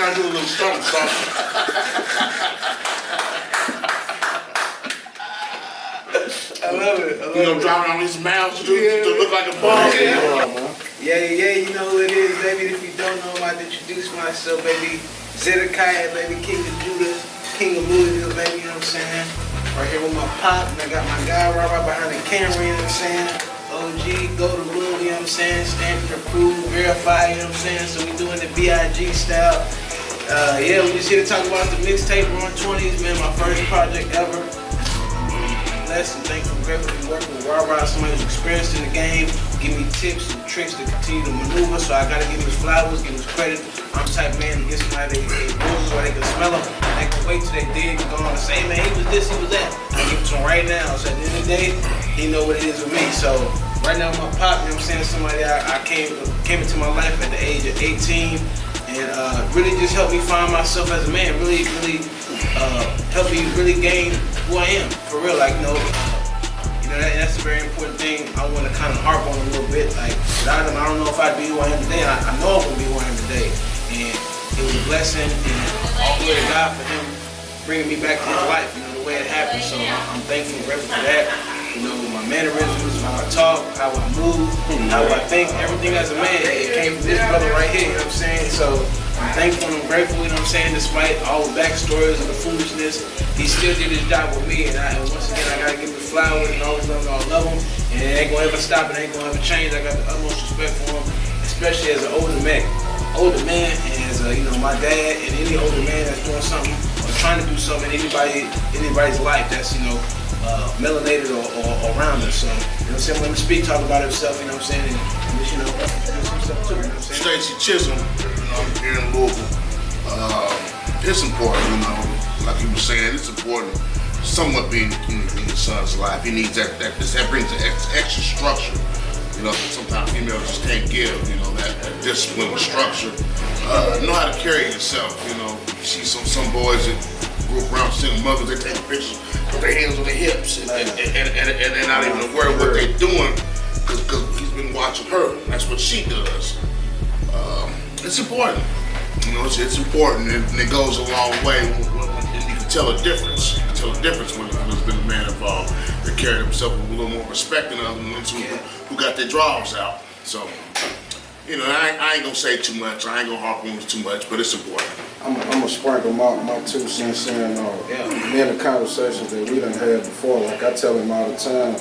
gotta do a little something. I love it. You know, driving on these miles to look like a boss. Yeah, you know who it is, baby. If you don't know him, I'd introduce myself, baby. Zedekiah, baby, King of Judah, King of Louisville, baby, you know what I'm saying? Right here with my pop, and I got my guy right behind the camera, you know what I'm saying? OG, go to Lil, you know what I'm saying? Stamped, approved, verified, you know what I'm saying? So we doing the VIG style. Yeah, we just here to talk about the mixtape, Run 20s, man, my first project ever. Blessed and thankful and grateful to be working with somebody who's experienced in the game, give me tips and tricks to continue to maneuver, so I gotta give him his flowers, give him his credit. I'm the type of man to get somebody their roses where they can smell them, and they can wait till they dig and go on and say, man, he was this, he was that. I give it to him right now, so at the end of the day, he know what it is with me. So right now my pop, you know what I'm saying, somebody I came into my life at the age of 18, and really just helped me find myself as a man, really helped me really gain who I am, for real, like, you know, that's a very important thing I want to kind of harp on a little bit. Like, without him, I don't know if I'd be who I am today. I know I'm going to be who I am today. And it was a blessing, and all the way to God for him bringing me back to his life, you know, the way it happened. So I'm thankful and grateful for that. You know, my mannerisms, how I talk, how I move, how I think, everything as a man, it came from this brother right here, you know what I'm saying? So I'm thankful and I'm grateful, you know what I'm saying, despite all the backstories and the foolishness, he still did his job with me, and once again, I gotta give him the flowers and always love him, and it ain't gonna ever stop, it ain't gonna ever change. I got the utmost respect for him, especially as an older man, and as you know, my dad, and any older man that's doing something or trying to do something in anybody's life that's, you know, melanated or around us. So, you know what I'm saying, let him speak, talk about himself, you know what I'm saying, and just, you know, do some stuff too, you know what I'm saying? Stacy Chisholm, you know, here in Louisville. It's important, you know, like you were saying, it's important somewhat being in your son's life. He needs that brings an extra structure. You know, sometimes females just can't give, you know, that discipline and structure. Know how to carry yourself, you know. You see some boys that grew up around single mothers, they take pictures, put their hands on their hips and not even aware of what they're doing because he's been watching her. That's what she does. It's important. You know, it's important, and it goes a long way, and you can tell a difference. You can tell a difference when there's been a man involved that carried himself with a little more respect than others who got their drawers out. So, you know, I ain't gonna say too much. I ain't gonna harp on it too much, but it's important. I'm gonna sprinkle my 2 cents in on the conversations that we done had before. Like I tell him all the time,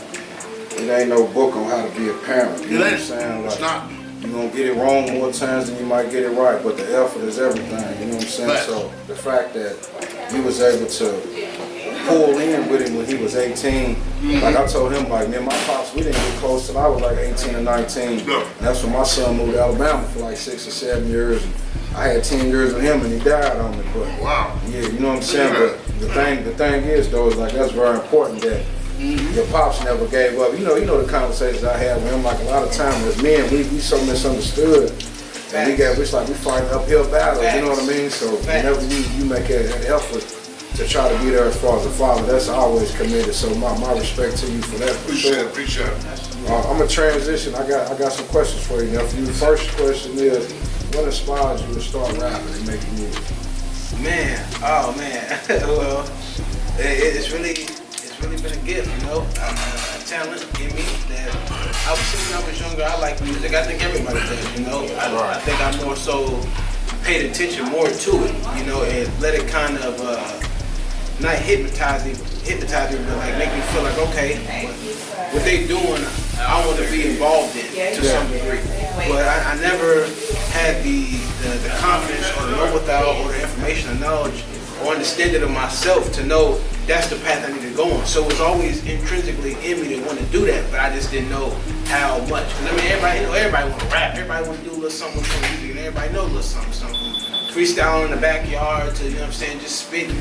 it ain't no book on how to be a parent. You know what I'm saying? Like, it's not. You're gonna get it wrong more times than you might get it right, but the effort is everything, you know what I'm saying? So the fact that you was able to pull in with him when he was 18, like I told him, like, man, my pops, we didn't get close till I was like 18 or 19. And that's when my son moved to Alabama for like 6 or 7 years. And I had 10 years with him and he died on me, but wow. Yeah, you know what I'm saying? But the thing is though, is like, that's very important that your pops never gave up. You know the conversations I had with him, like a lot of times as men, we so misunderstood. And we fighting uphill battles, you know what I mean? So whenever you make an effort to try to be there as far as a father, that's always committed. So my respect to you for that. Appreciate it. I'm gonna transition. I got some questions for you, nephew. The first question is, what inspires you to start rapping and making music? Man, oh man, well, it's really been a gift, you know, a talent in me that I was since I was younger. I like music. I think everybody does, you know. I think I more so paid attention more to it, you know, and let it kind of not hypnotize me, but like make me feel like, okay, what they doing, I want to be involved in to some degree. But I never had the confidence or the know-without or the information or knowledge or understanding of myself to know that's the path I need to go on. So it's always intrinsically in me to want to do that, but I just didn't know how much. Because I mean, everybody want to rap, everybody want to do a little something from music, and everybody knows a little something. Freestyling in the backyard to, you know what I'm saying, just spitting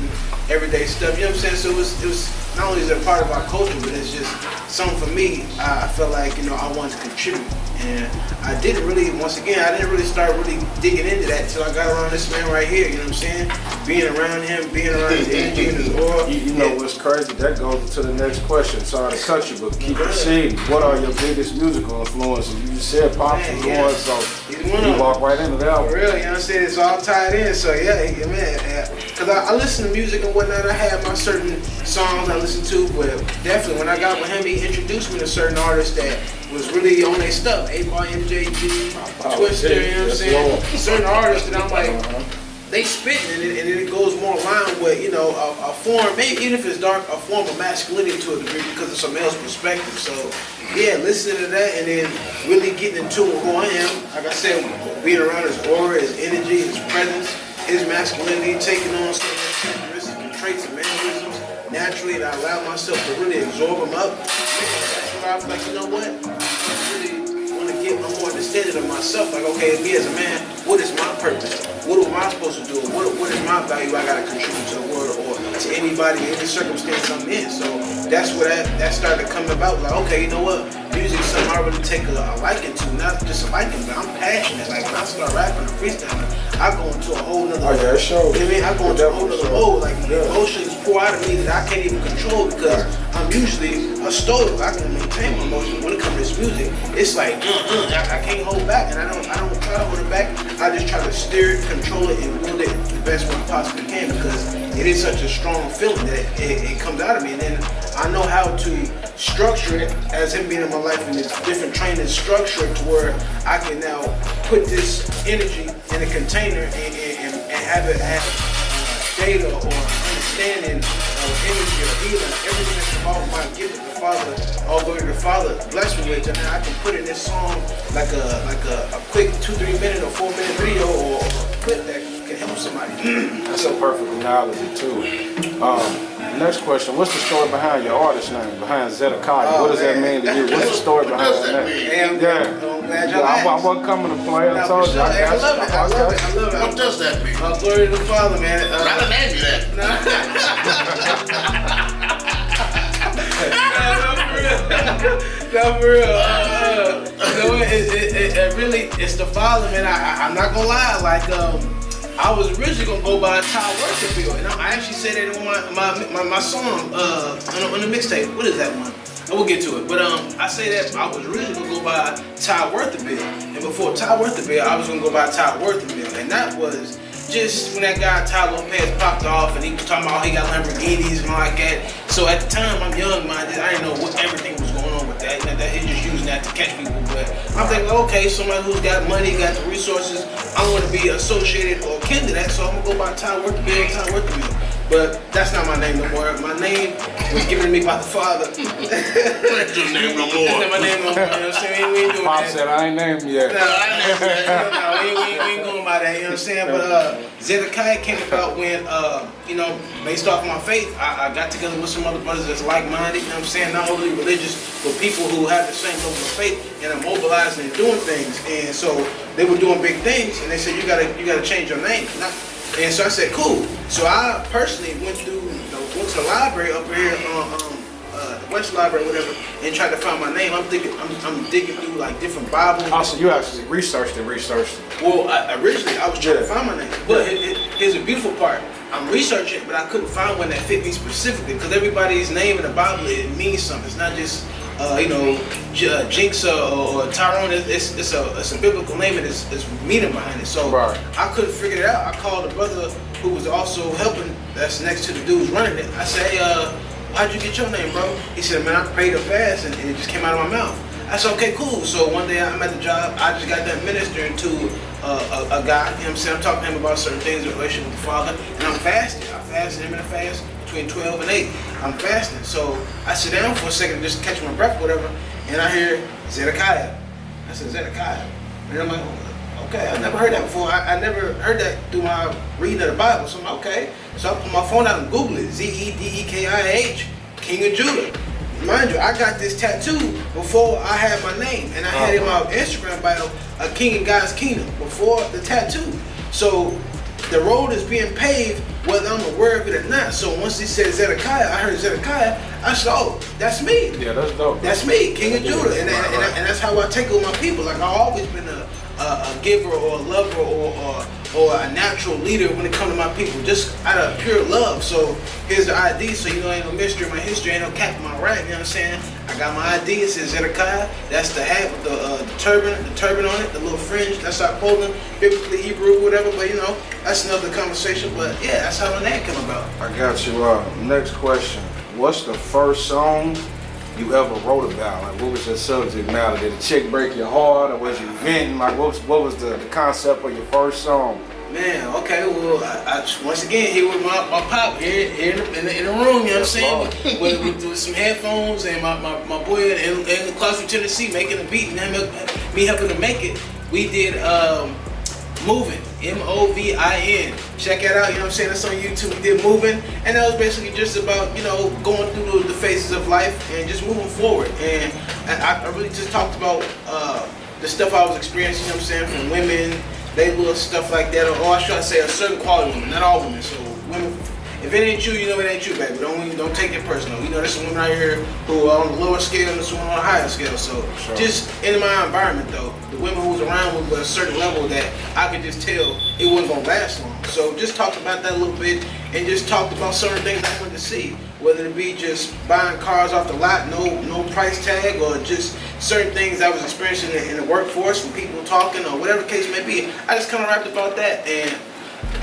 everyday stuff, you know what I'm saying? So it was not only is it a part of our culture, but it's just something for me. I felt like, you know, I wanted to contribute. And I didn't really start digging into that until I got around this man right here, you know what I'm saying? Being around him, being around his energy and his aura. You know what's crazy? That goes to the next question. Sorry to cut you, but keep proceeding. What are your biggest musical influences? You just said Pops was one, so You walk right into that. For real, you know what I'm saying? It's all tied in. So yeah, man. Because I listen to music and whatnot. I have my certain songs I listen to, but definitely when I got with him, he introduced me to certain artists that was really on their stuff. 8-Ball, MJG, Twister, you know what I'm saying? Certain artists that I'm like, they spitting and it goes more in line with, you know, a form, maybe even if it's dark, a form of masculinity to a degree because it's a male's perspective. So yeah, listening to that and then really getting into who I am, like I said, being around his aura, his energy, his presence, his masculinity, taking on certain characteristics and traits and mannerisms naturally, and I allow myself to really absorb them up. That's where I was like, you know what? I really want to get a more understanding of myself. Like, okay, me as a man, what is my purpose? What am I supposed to do? What is my value I gotta contribute to the world or to anybody, any circumstance I'm in? So that's where that started to come about. Like, okay, you know what? Music is something I really take a liking to, not just a liking, but I'm passionate. Like when I start rapping and freestyling, I go into a whole nother. Oh yeah, it shows. You know what I mean? I go into a whole nother mode. Like emotions pour out of me that I can't even control because I'm usually a stoic. I can maintain my emotions. When it comes to this music, it's like I can't hold back, and I don't try to hold it back. I just try to steer it, control it, and wield it the best way I possibly can because it is such a strong feeling that it comes out of me, and then I know how to structure it as him being in my life in this different training, structure it to where I can now put this energy in a container and have it have data or understanding of energy or healing, everything that's involved in my gift of the Father, all glory to the Father, bless me with, and then I can put in this song like a quick 2-3 minute or 4 minute video or clip that can help somebody. That's a perfect analogy too. Next question, what's the story behind your artist name, behind Zedekiah? What does that mean to you? What's the story behind that name? I wasn't coming to play, I told you. I love it. What does that mean? Glory to the Father, man. I didn't name you that. No, for real. It really, it's the Father, man. I'm not gonna lie, like, I was originally gonna go by Ty Wortherville, and I actually said that in my song on the mixtape. What is that one? I will get to it, but I say that I was originally gonna go by Ty Wortherville, and before Ty Wortherville, I was gonna go by Ty Wortherville, and that was just when that guy Ty Lopez popped off, and he was talking about he got Lamborghinis and all like that. So at the time, I'm young-minded. I didn't know what everything was going on with that. He just using that to catch people. But I'm thinking, okay, somebody who's got money, got the resources, I want to be associated or akin to that, so I'm gonna go by Ty Wortherville. But that's not my name no more. My name was given to me by the Father. That's your name no more. That's not my name no more. You know what I'm saying? We ain't doing Pop that. said I ain't named him yet. No, we ain't going by that, you know what I'm saying? But Zedekiah came about when, you know, based off my faith, I got together with some other brothers that's like-minded, you know what I'm saying? Not only religious, but people who have the same level of faith and are mobilizing and doing things. And so they were doing big things, and they said, you gotta change your name. And so I said, cool. So I personally went to the library up here on the West Library, whatever, and tried to find my name. I'm digging through like different Bibles. Also, you actually researched it. Well, originally I was trying to find my name, but here's a beautiful part. I'm researching, but I couldn't find one that fit me specifically because everybody's name in the Bible, it means something. It's not just Jinx or Tyrone. It's a biblical name and it's meaning behind it. So I couldn't figure it out. I called a brother who was also helping. That's next to the dude who's running it. I said, hey, how'd you get your name, bro? He said, man, I prayed a fast and it just came out of my mouth. I said, okay, cool. So one day I'm at the job. I just got done ministering to a guy. You know what I'm saying? I'm talking to him about certain things in relation with the Father, and I'm fasting. I fasted him in a fast between 12 and 8. I'm fasting. So I sit down for a second just to catch my breath, whatever, and I hear Zedekiah. I said, Zedekiah. And I'm like, okay, I never heard that before. I never heard that through my reading of the Bible. So I'm like, okay. So I put my phone out and Google it. Zedekiah, King of Judah. Mind you, I got this tattoo before I had my name, and I had in my Instagram bio a king in God's kingdom before the tattoo. So the road is being paved whether I'm aware of it or not. So once he said Zedekiah, I heard Zedekiah, I said, oh, that's me. Yeah, that's dope. That's me, King of Judah. And that's how I take it with my people. Like I've always been a a giver or a lover or a natural leader when it comes to my people, just out of pure love. So here's the ID, so you know ain't no mystery in my history, ain't no cap in my rap, you know what I'm saying? I got my ID, it says Zedekiah, that's the hat with the turban on it, the little fringe, that's our Poland, biblically Hebrew, whatever, but you know, that's another conversation, but yeah, that's how my name came about. I got you. Next question. What's the first song you ever wrote about? Like, what was your subject matter? Did a chick break your heart, or was you venting? Like, what was the concept of your first song? Man, okay, well, I once again here with my pop here in the room, you know what I'm saying? With some headphones and my boy in Clarksville, Tennessee making a beat and me helping to make it. We did Moving, M-O-V-I-N. Check it out, you know what I'm saying? That's on YouTube. We did Moving, and that was basically just about, you know, going through the phases of life and just moving forward. And I really just talked about the stuff I was experiencing, you know what I'm saying, from women, they little stuff like that, or I should say a certain quality women, not all women. So women, if it ain't you, you know it ain't you, baby. Don't take it personal. You know, there's some women out here who are on the lower scale and there's some women on a higher scale. So sure. Just in my environment though, the women who was around me were a certain level that I could just tell it wasn't gonna last long. So just talked about that a little bit and just talked about certain things I wanted to see. Whether it be just buying cars off the lot, no price tag, or just certain things I was experiencing in the workforce from people talking or whatever the case may be. I just kind of rapped about that, and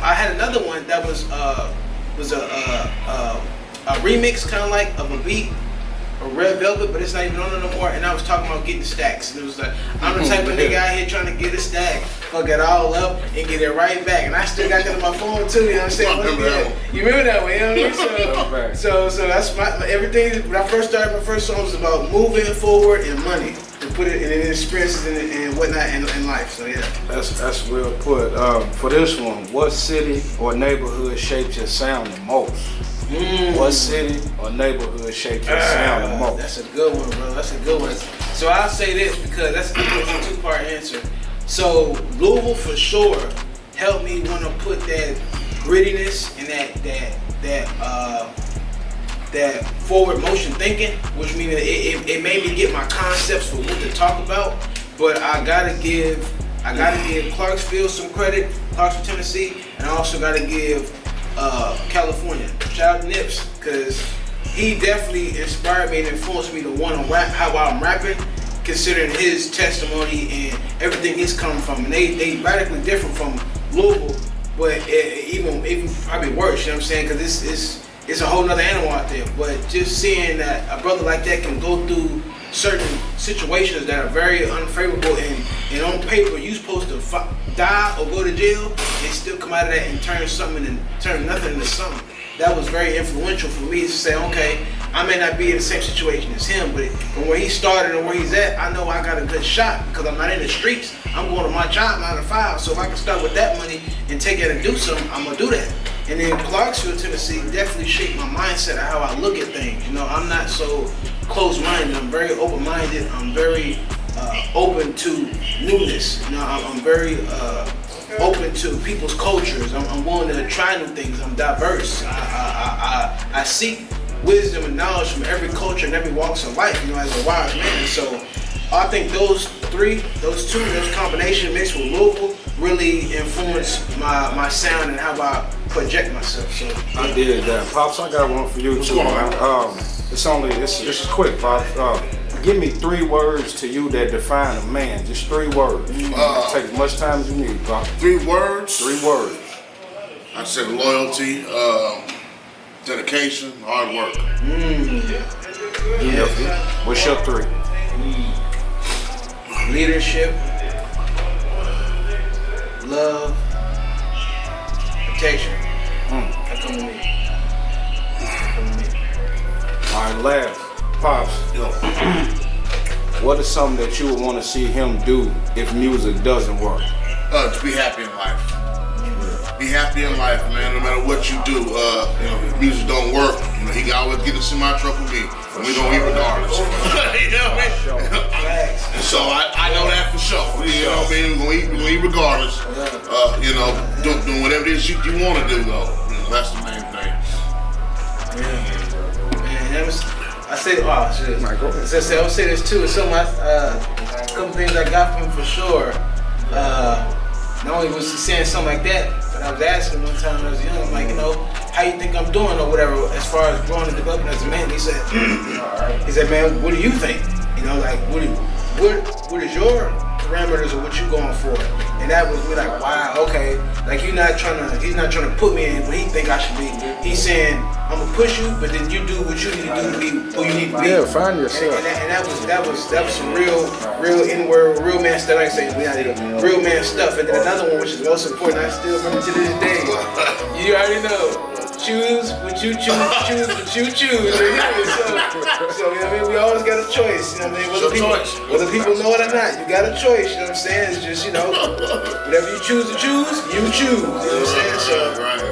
I had another one that was a remix, kind of like of a beat, a Red Velvet, but it's not even on it no more. And I was talking about getting stacks. And it was like, I'm the type of nigga out here trying to get a stack, fuck it all up, and get it right back. And I still got that on my phone too. You know what I'm saying? You remember that one? You know what I mean? So that's everything. When I first started, my first song was about moving forward and money, to put it in experiences and whatnot in life. So yeah. That's well put. For this one, what city or neighborhood shaped your sound the most? What city or neighborhood shaped your sound the most? That's a good one, bro. That's a good one. So I'll say this because that's a two-part answer. So Louisville for sure helped me want to put that grittiness and that forward motion thinking, which means it made me get my concepts for what to talk about. But I gotta give Clarksville some credit, Clarksville, Tennessee, and I also gotta give California. Shout out to Nips, because he definitely inspired me and influenced me to want to rap how I'm rapping, considering his testimony and everything he's coming from. And they radically different from Louisville, but even probably worse, you know what I'm saying? Because it's a whole nother animal out there. But just seeing that a brother like that can go through certain situations that are very unfavorable, and on paper you're supposed to die or go to jail and still come out of that and turn nothing into something. That was very influential for me to say, okay, I may not be in the same situation as him, but from where he started and where he's at, I know I got a good shot because I'm not in the streets. I'm going to my job 9 to 5, so if I can start with that money and take it and do something, I'm gonna do that. And then Clarksville, Tennessee definitely shaped my mindset of how I look at things. You know, I'm not so closed-minded. I'm very open-minded. I'm very open to newness. You know, I'm very open to people's cultures. I'm willing to try new things. I'm diverse. I seek wisdom and knowledge from every culture and every walks of life, you know, as a wise man. So I think those combination mixed with Louisville really influenced my sound and how I project myself. So yeah. I did that. Pops, I got one for you too, man. This is quick, Pops. Give me 3 words to you that define a man. Just 3 words. Take as much time as you need, Pops. 3 words? 3 words. I said loyalty, dedication, hard work. Yeah. What's your 3? Leadership, love, protection. That come with me. All right, last. Pops, what is something that you would want to see him do if music doesn't work? To be happy in life. Be happy in life, man. No matter what you do, if music don't work, he can always get us in my truck with me, and we gonna eat regardless. You know what I mean? So I know that for sure. You know what I mean? We're gonna eat regardless. Doing whatever it is you want to do, though. That's the main thing. Man, I say, oh shit. I would say this too. It's something a couple things I got from him for sure. Not only was he saying something like that, but I was asking him one time when I was young, I'm like, you know, how you think I'm doing or whatever as far as growing and developing as a man? He said, man, what do you think? You know, like, what is your parameters of what you going for? And that was me like, wow, okay. Like he's not trying to put me in what he think I should be. He's saying, I'm gonna push you, but then you do what you need to do to be who you need to be. Yeah, find yourself. And that was some real N-word, real man stuff. Like I say, real man stuff. And then another one, which is most important, I still remember to this day. You already know. Choose what you choose what you choose. So, you know what I mean? We always got a choice. You know what I mean? Whether people know it or not, you got a choice. You know what I'm saying? It's just, you know, whatever you choose to choose, you choose. You know what I'm saying? So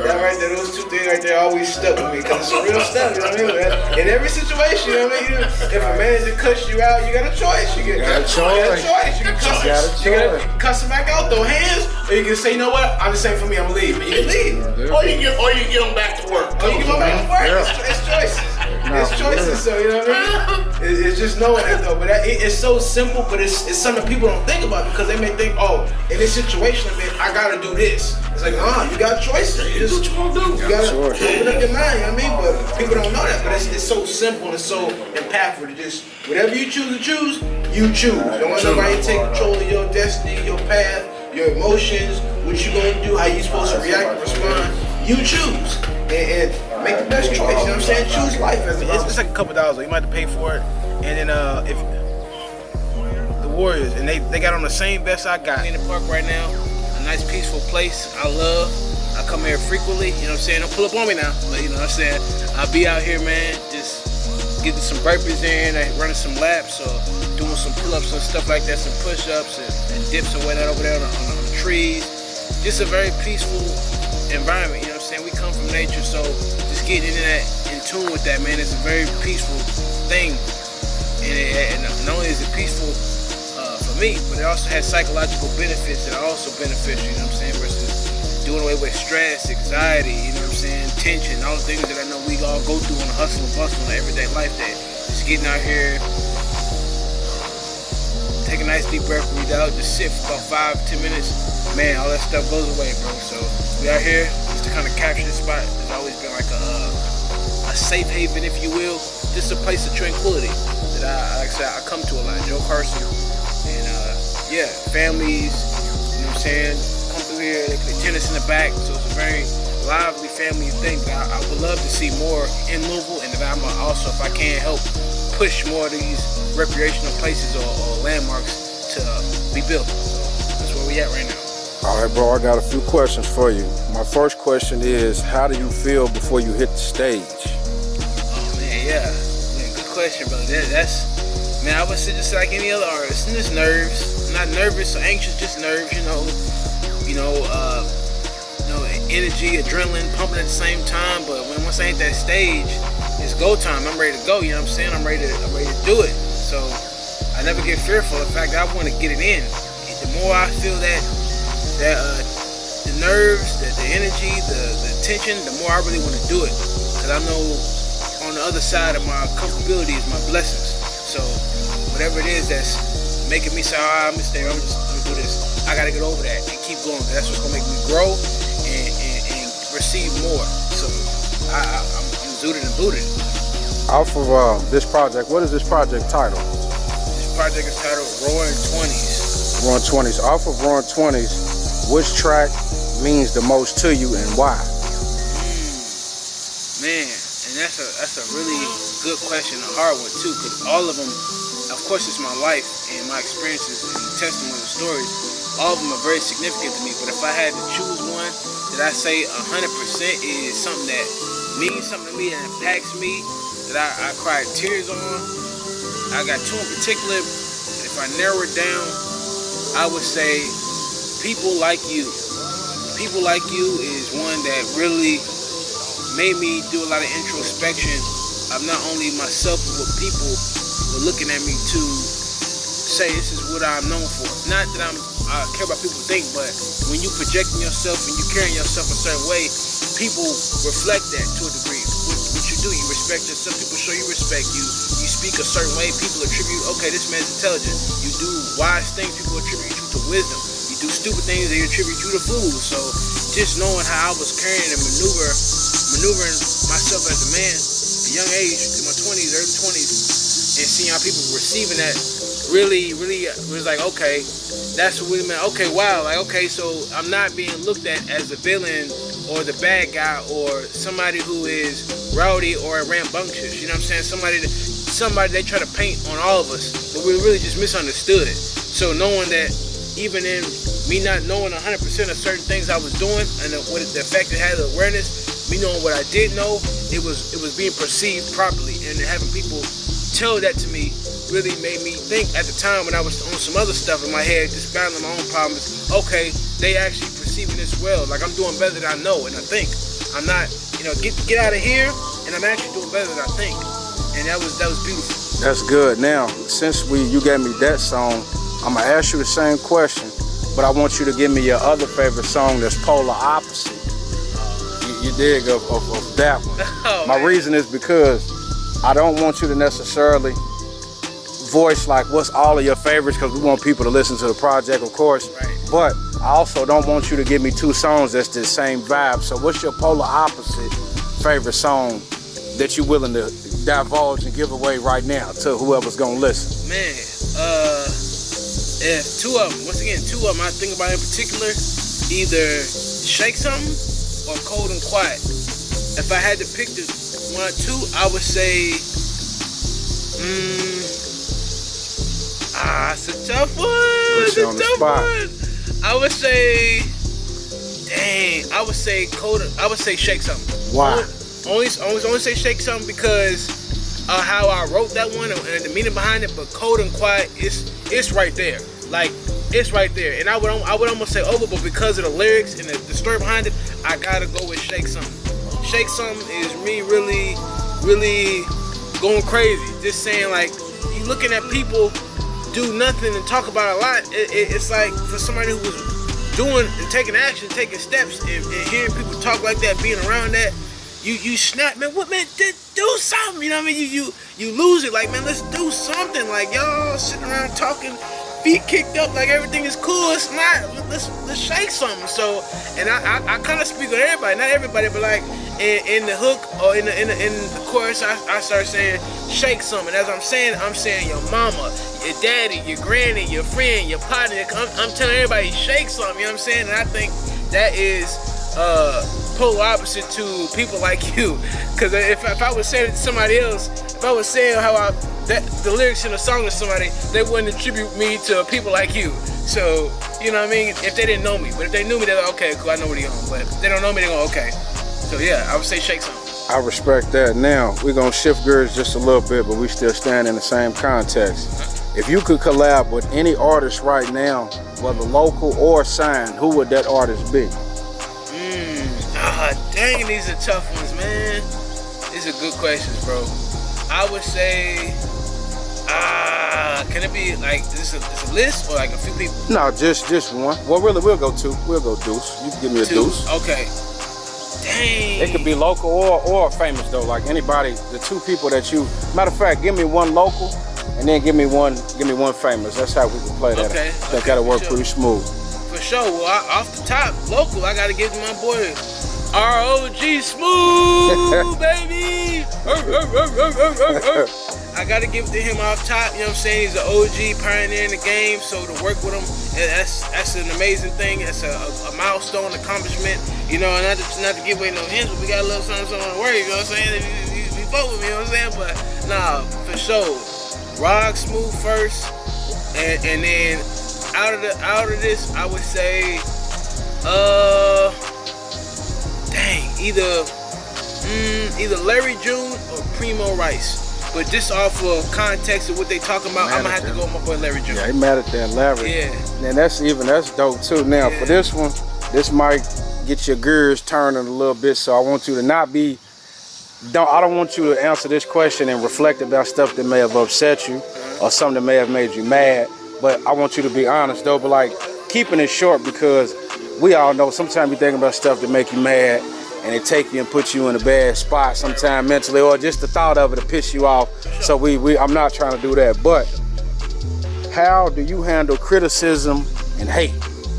that right there, those two things right there always stuck with me because it's some real stuff. You know what I mean? In every situation, you know what I mean? If a manager cuts you out, you got a choice. You got a choice. You can cuss him back out, throw hands, or you can say, you know what? I'm just saying for me, I'm gonna leave. And you can leave. Or you get them back to work. Oh, you can go back to work. It's choices. It's choices. So you know what I mean? It's just knowing it though. But it's so simple. But it's something people don't think about because they may think, oh, in this situation, I gotta do this. It's like, you got choices. You just what you want to do. You gotta open up your mind. You know what I mean? But people don't know that. But it's so simple and it's so impactful to just whatever you choose to choose, you choose. Don't let nobody take control of your destiny, your path, your emotions, what you gonna do, how you supposed to react and respond. You choose. And make the best choice, you know what I'm saying? Choose life. It's like a couple dollars, you might have to pay for it. And then if the Warriors, and they got on the same vest I got. In the park right now, a nice peaceful place I love. I come here frequently, you know what I'm saying? Don't pull up on me now, but you know what I'm saying? I'll be out here, man, just getting some burpees in, running some laps, or doing some pull-ups and stuff like that, some push-ups and dips and whatnot over there on the trees. Just a very peaceful environment, you know what I'm saying? We come from nature, so just getting into that, in tune with that, man, it's a very peaceful thing. And not only is it peaceful for me, but it also has psychological benefits that are also beneficial, you know what I'm saying? Versus doing away with stress, anxiety, you know what I'm saying? Tension, all the things that I know we all go through on the hustle and bustle of everyday life, that just getting out here, take a nice deep breath, breathe out, just sit for about 5-10 minutes. Man, all that stuff goes away, bro. So we out here just to kind of capture this spot. It's always been like a safe haven, if you will. Just a place of tranquility that like I said, I come to a lot. Joe Carson and families. You know what I'm saying? Come through here. They play tennis in the back, so it's a very lively family thing. But I would love to see more in Louisville, and I'm also, if I can, help push more of these recreational places or landmarks to be built. So that's where we at right now. All right, bro, I got a few questions for you. My first question is, how do you feel before you hit the stage? Oh, man, good question, brother. That's, man, I would say just like any other artist, and just nerves. I'm not nervous or anxious, just nerves, energy, adrenaline pumping at the same time. But once I hit that stage, it's go time. I'm ready to go, you know what I'm saying? I'm ready to do it. So I never get fearful. In fact, I want to get it in. The more I feel that the nerves, the energy, the tension, the more I really want to do it. Because I know on the other side of my comfortability is my blessings. So whatever it is that's making me say, I'm gonna stay, I'm gonna do this. I gotta get over that and keep going. That's what's gonna make me grow and receive more. So I'm zooted and booted. Off of this project, what is this project titled? This project is titled Roaring 20s. Roaring 20s. Off of Roaring 20s, which track means the most to you and why? Man, and that's a really good question, a hard one too, because all of them, of course, it's my life and my experiences and testimony and stories. All of them are very significant to me. But if I had to choose one that I say 100% is something that means something to me and impacts me, that I cried tears on, I got two in particular. If I narrow it down, I would say People Like You. People Like You is one that really made me do a lot of introspection of not only myself, but what people were looking at me to say, this is what I'm known for. Not that I care about people think, but when you projecting yourself and you carrying yourself a certain way, people reflect that to a degree. What you do, you respect yourself, people show you respect. You speak a certain way, people attribute, okay, this man's intelligent. You do wise things, people attribute you to wisdom. You You do stupid things, they attribute you to fools. So just knowing how I was carrying and maneuvering myself as a man, at a young age, in my 20s, early 20s, and seeing how people were receiving that really was like, okay, that's what we meant. Okay, wow, like, okay, so I'm not being looked at as the villain or the bad guy or somebody who is rowdy or rambunctious. You know what I'm saying? Somebody they try to paint on all of us, but we're really just misunderstood. So knowing that even in me not knowing 100% of certain things I was doing and what the effect it had, the awareness, me knowing what I did know, it was being perceived properly, and having people tell that to me really made me think at the time when I was on some other stuff in my head, just battling my own problems. Okay, they actually perceiving this well. Like I'm doing better than I know and I think. I'm not, get out of here, and I'm actually doing better than I think. And that was beautiful. That's good. Now, since you gave me that song, I'm gonna ask you the same question, but I want you to give me your other favorite song that's polar opposite. You dig of that one. Oh, my reason is because I don't want you to necessarily voice like what's all of your favorites, because we want people to listen to the project, of course. Right. But I also don't want you to give me two songs that's the same vibe. So what's your polar opposite favorite song that you're willing to divulge and give away right now to whoever's gonna listen? Man, if two of them I think about in particular, either Shake Something or Cold and Quiet. If I had to pick the one or two, I would say, it's a tough one. Put you on the spot. I would say, I would say Shake Something. Why? Only say Shake Something because how I wrote that one and the meaning behind it. But Cold and Quiet, it's right there. Like, it's right there. And I would almost say over, but because of the lyrics and the story behind it, I gotta go with Shake Something. Shake Something is me really going crazy. Just saying, like, you looking at people do nothing and talk about a lot. It's like for somebody who was doing and taking action, taking steps, and hearing people talk like that, being around that, you snap, man. What, man? Do something. You know what I mean? You lose it. Like, man, let's do something. Like, y'all sitting around talking, feet kicked up, like everything is cool. It's not. Let's shake something. So, and I kind of speak on everybody, not everybody, but like in the hook or in the chorus, I start saying shake something. As I'm saying your mama, your daddy, your granny, your friend, your partner. I'm telling everybody shake something. You know what I'm saying? And I think that is polar opposite to people like you. Because if I was saying it to somebody else, if I was saying how the lyrics in a song to somebody, they wouldn't attribute me to people like you. So, you know what I mean? If they didn't know me. But if they knew me, they're like, okay, cool, I know what he's on. But if they don't know me, they're going, okay. So yeah, I would say shake something. I respect that. Now, we're going to shift gears just a little bit, but we still stand in the same context. If you could collab with any artist right now, whether local or signed, who would that artist be? Dang, these are tough ones, man. These are good questions, bro. I would say, can it be like, is this a list or like a few people? No, just one. Well, really, we'll go deuce. You can give me a deuce. Okay. Dang. It could be local or famous though. Like anybody, the two people that you. Matter of fact, give me one local, and then give me one famous. That's how we can play that. Okay. I think that'll work pretty smooth. For sure. Well, off the top, local, I gotta give to my boy ROG Smooth, baby. I gotta give it to him off top. You know what I'm saying? He's an OG pioneer in the game. So to work with him, that's an amazing thing. That's a milestone accomplishment. You know, not to give away no hints, but we got a little something on the way. You know what I'm saying? If you fuck with me, you know what I'm saying? But nah, for sure, ROG Smooth first, and then out of this, I would say, either Larry June or Primo Rice. But just off of context of what they talking about, I'm gonna have to go with my boy Larry June. Yeah, he mad at that Larry. Yeah. And that's dope too. Now for this one, this might get your gears turning a little bit. So I want you to I don't want you to answer this question and reflect about stuff that may have upset you or something that may have made you mad. But I want you to be honest though. But like keeping it short, because we all know sometimes you think about stuff that make you mad and it take you and put you in a bad spot sometime mentally, or just the thought of it to piss you off. So I'm not trying to do that. But how do you handle criticism and hate?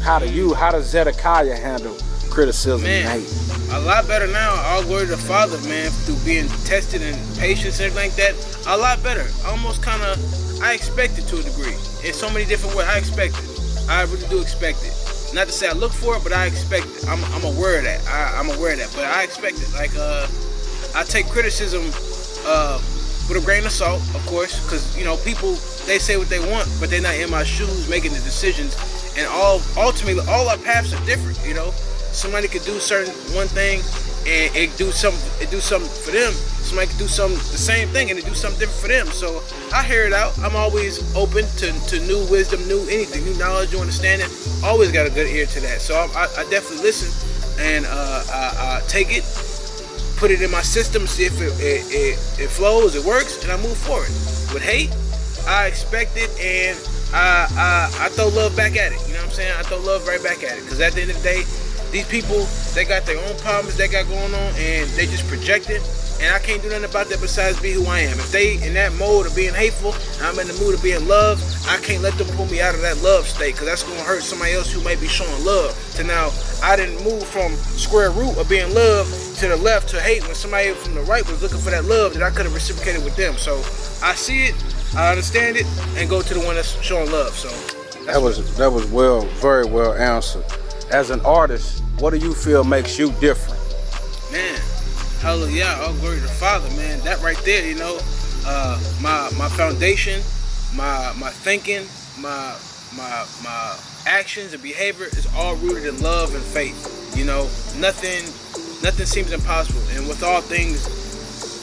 How does Zedekiah handle criticism and hate? A lot better now. All glory to the Father, man, through being tested and patience and everything like that. A lot better. Almost kind of, I expect it to a degree. In so many different ways, I expect it. I really do expect it. Not to say I look for it, but I expect it. I'm aware of that. I'm aware of that, but I expect it. Like, I take criticism with a grain of salt, of course, because, you know, people, they say what they want, but they're not in my shoes making the decisions. And ultimately, all our paths are different, you know. Somebody could do one thing and it do something for them. Somebody could do the same thing and it do something different for them. So I hear it out. I'm always open to new wisdom, new anything, new knowledge, new understanding. Always got a good ear to that. So I definitely listen and I take it, put it in my system, see if it flows, it works, and I move forward. With hate, I expect it, and I throw love back at it. You know what I'm saying? I throw love right back at it. Because at the end of the day, these people, they got their own problems they got going on, and they just project it. And I can't do nothing about that besides be who I am. If they in that mode of being hateful, and I'm in the mood of being loved, I can't let them pull me out of that love state, because that's going to hurt somebody else who may be showing love. To now, I didn't move from square root of being loved to the left to hate when somebody from the right was looking for that love that I could have reciprocated with them. So I see it, I understand it, and go to the one that's showing love. So that was very well answered. As an artist, what do you feel makes you different? Man, hallelujah, all glory to the Father, man. That right there, you know, my foundation, my thinking, my actions and behavior is all rooted in love and faith. You know, nothing seems impossible, and with all things,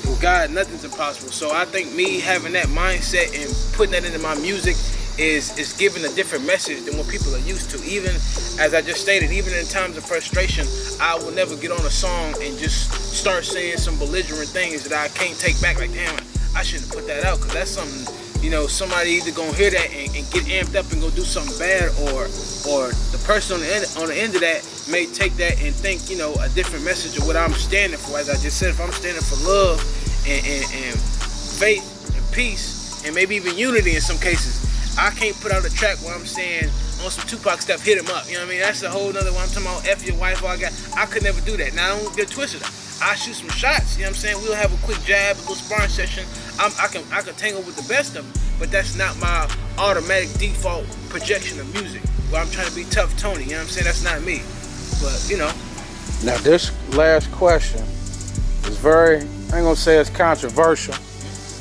with God, nothing's impossible. So I think me having that mindset and putting that into my music is giving a different message than what people are used to. Even as I just stated, even in times of frustration, I will never get on a song and just start saying some belligerent things that I can't take back. Like, damn, I shouldn't put that out, because that's something, you know, somebody either gonna hear that and get amped up and go do something bad, or the person on the end of that may take that and think, you know, a different message of what I'm standing for. As I just said, if I'm standing for love and faith and peace and maybe even unity in some cases, I can't put out a track where I'm saying on some Tupac stuff, hit him up. You know what I mean? That's a whole nother one. I'm talking about F your wife, all I got. I could never do that. Now, I don't get twisted. I shoot some shots, you know what I'm saying? We'll have a quick jab, a little sparring session. I can tangle with the best of them, but that's not my automatic default projection of music, where I'm trying to be tough Tony, you know what I'm saying? That's not me. But, you know. Now, this last question is very, I ain't gonna say it's controversial,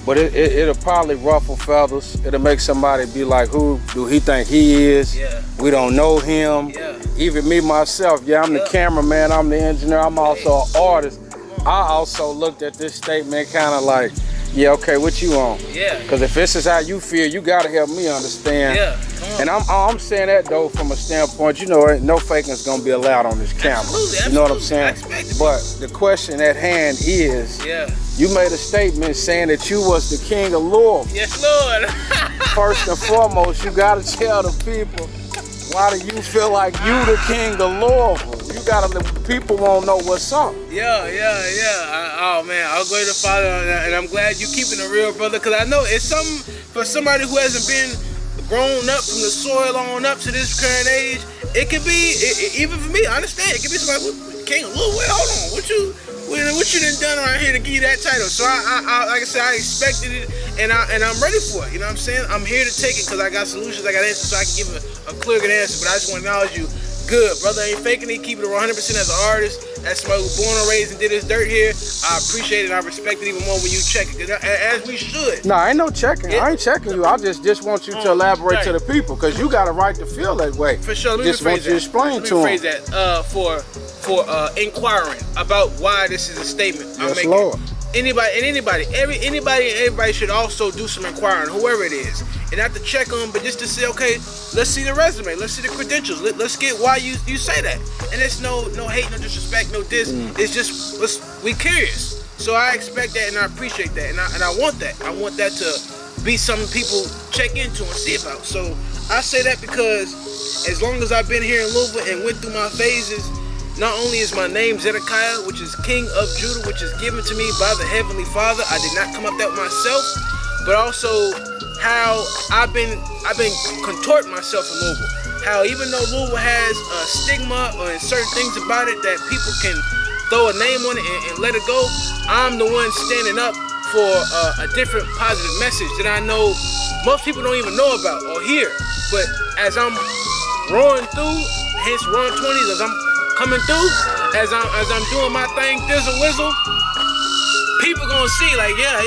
but it'll probably ruffle feathers. It'll make somebody be like, who do he think he is? Yeah. We don't know him. Yeah. Even me, myself, I'm the cameraman, I'm the engineer, I'm also an artist. I also looked at this statement kind of like, yeah, okay, what you on? Yeah. Because if this is how you feel, you gotta help me understand. Yeah, come on. And I'm saying that though from a standpoint, you know, no faking is gonna be allowed on this camera. Absolutely, you know what I'm saying? I expect it. But the question at hand is, you made a statement saying that you was the king of Louisville. Yes, Lord. First and foremost, you gotta tell the people, why do you feel like you the king of Louisville? You gotta let people won't know what's up. Yeah. Oh man, I'll go to the Father, and I'm glad you keeping it real, brother, because I know it's something for somebody who hasn't been grown up from the soil on up to this current age. It could be, even for me, I understand. It could be somebody, king of Louisville. Hold on, what you done around here to give you that title? So I like I said, I expected it, and I'm ready for it. You know what I'm saying? I'm here to take it because I got solutions, I got answers, so I can give a clear, good answer. But I just want to acknowledge you. Good, brother, ain't faking it, keep it 100% as an artist, as somebody who was born and raised and did his dirt here. I appreciate it, I respect it even more when you check it, as we should. No, ain't no checking. I ain't checking you. I just want you to elaborate to the people, because you got a right to feel that way. For sure, let me just want you to explain to them. Let me phrase that for inquiring about why this is a statement I'm making. Lord. Everybody should also do some inquiring, whoever it is. And not to check on, but just to say, okay, let's see the resume, let's see the credentials, let's get why you say that. And it's no hate, no disrespect, no diss. It's just we curious. So I expect that, and I appreciate that, and I want that. I want that to be something people check into and see about. So I say that because as long as I've been here in Louisville and went through my phases, not only is my name Zedekiah, which is King of Judah, which is given to me by the Heavenly Father. I did not come up with that myself, but also how I've been contorting myself in Louisville. how even though Louisville has a stigma or certain things about it that people can throw a name on it and let it go, I'm the one standing up for a different positive message that I know most people don't even know about or hear. But as I'm roaring through, hence roaring 20s, as I'm coming through, as I'm doing my thing, thizzle whizzle, people gonna see like, yeah.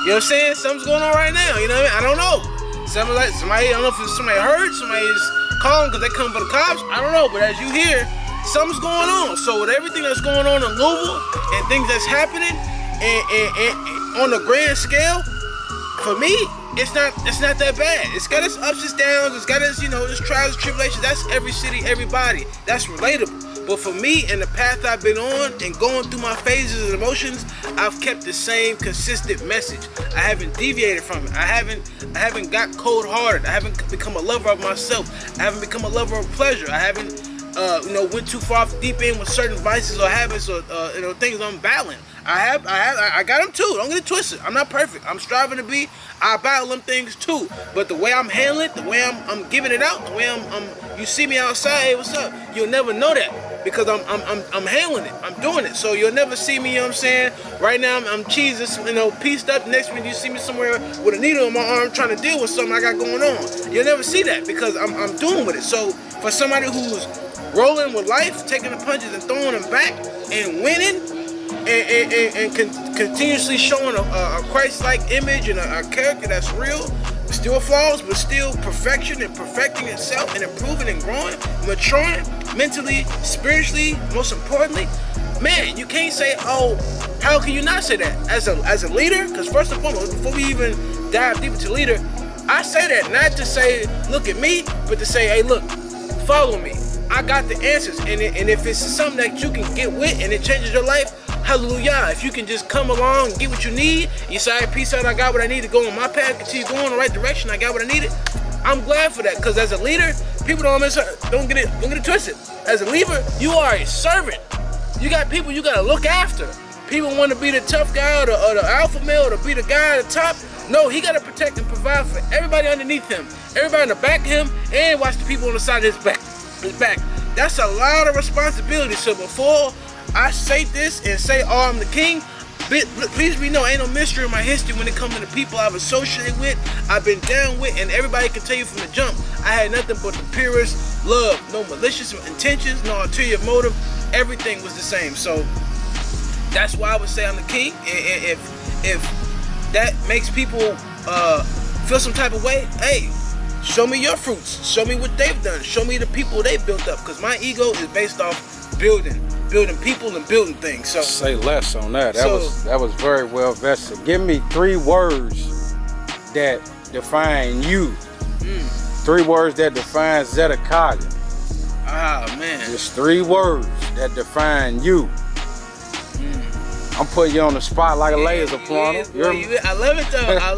You know what I'm saying? Something's going on right now, you know what I mean? I don't know. Somebody, I don't know if it's somebody hurt, somebody's calling because they come for the cops, I don't know, but as you hear, something's going on. So with everything that's going on in Louisville and things that's happening and on a grand scale, for me, it's not that bad. It's got its ups and downs, it's got its, its trials and tribulations. That's every city, everybody. That's relatable. But for me and the path I've been on and going through my phases and emotions, I've kept the same consistent message. I haven't deviated from it. I haven't got cold-hearted. I haven't become a lover of myself. I haven't become a lover of pleasure. I haven't went too far deep in with certain vices or habits or things I'm battling. I got them too. Don't get it twisted. I'm not perfect. I'm striving to be. I battle them things too. But the way I'm handling it, the way I'm giving it out, the way you see me outside, hey, what's up? You'll never know that because I'm handling it. I'm doing it. So you'll never see me. You know what I'm saying? Right now I'm cheesing, pieced up. Next minute you see me somewhere with a needle in my arm trying to deal with something I got going on. You'll never see that because I'm doing with it. So for somebody who's rolling with life, taking the punches and throwing them back and winning and continuously showing a Christ-like image and a character that's real, still flaws, but still perfection and perfecting itself and improving and growing, maturing mentally, spiritually, most importantly, man, you can't say, oh, how can you not say that? As a leader, because first and foremost, before we even dive deep into leader, I say that not to say, look at me, but to say, hey, look, follow me. I got the answers, and if it's something that you can get with and it changes your life, hallelujah. If you can just come along and get what you need, you say, peace out, I got what I need to go on my path, continue going in the right direction, I got what I needed. I'm glad for that, because as a leader, people don't get it twisted. As a leader, you are a servant. You got people you gotta look after. People want to be the tough guy or the alpha male or to be the guy at the top. No, he gotta protect and provide for everybody underneath him, everybody in the back of him, and watch the people on the side of his back. That's a lot of responsibility. So before I say this and say, oh, I'm the king, please be know, ain't no mystery in my history when it comes to the people I've associated with, I've been down with, and everybody can tell you from the jump, I had nothing but the purest love. No malicious intentions, no ulterior motive. Everything was the same. So that's why I would say I'm the king. And if that makes people feel some type of way, hey, show me your fruits. Show me what they've done. Show me the people they built up. Because my ego is based off building people and building things. So say less on that. That was very well vested. Give me 3 words that define you. 3 words that define Zedekiah. Ah, man. Just 3 words that define you. I'm putting you on the spot like a laser pointer. I love it though. I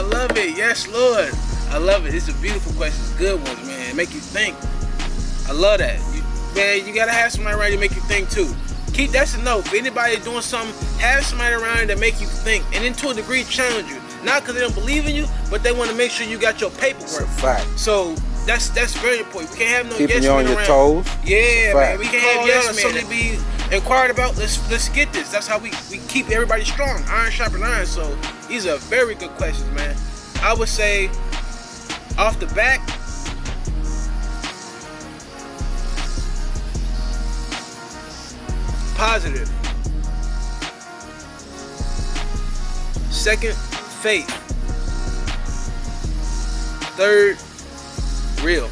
love it. Yes, Lord. I love it. It's a beautiful question. It's good ones, man. Make you think. I love that. You gotta have somebody around you to make you think too. That's a note. If anybody doing something, have somebody around you that make you think, and then to a degree challenge you. Not because they don't believe in you, but they want to make sure you got your paperwork. It's a fact. So that's very important. We can't have no keeping yes you on men your around. Toes. Yeah, man. We can't have yes men. Something to be inquired about. Let's get this. That's how we keep everybody strong. Iron sharpens iron. So these are very good questions, man. I would say off the back, positive. Second, faith. Third, real.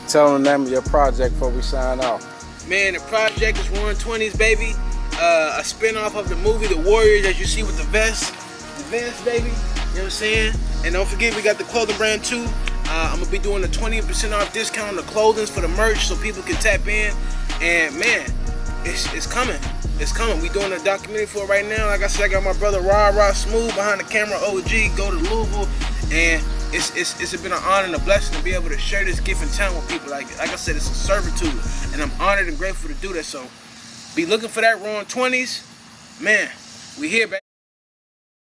Tell them the name of your project before we sign off. Man, the project is Roaring 20s, baby. A spin-off of the movie The Warriors, as you see with the vest. The vest, baby. You know what I'm saying? And don't forget, we got the clothing brand too. I'm going to be doing a 20% off discount on the clothing for the merch so people can tap in. And man, it's coming. It's coming. We doing a documentary for it right now. Like I said, I got my brother Rah Smooth behind the camera, OG, go to Louisville. And it's been an honor and a blessing to be able to share this gift and talent with people. Like I said, it's a servitude. And I'm honored and grateful to do that. So be looking for that Roaring 20s. Man, we here, baby.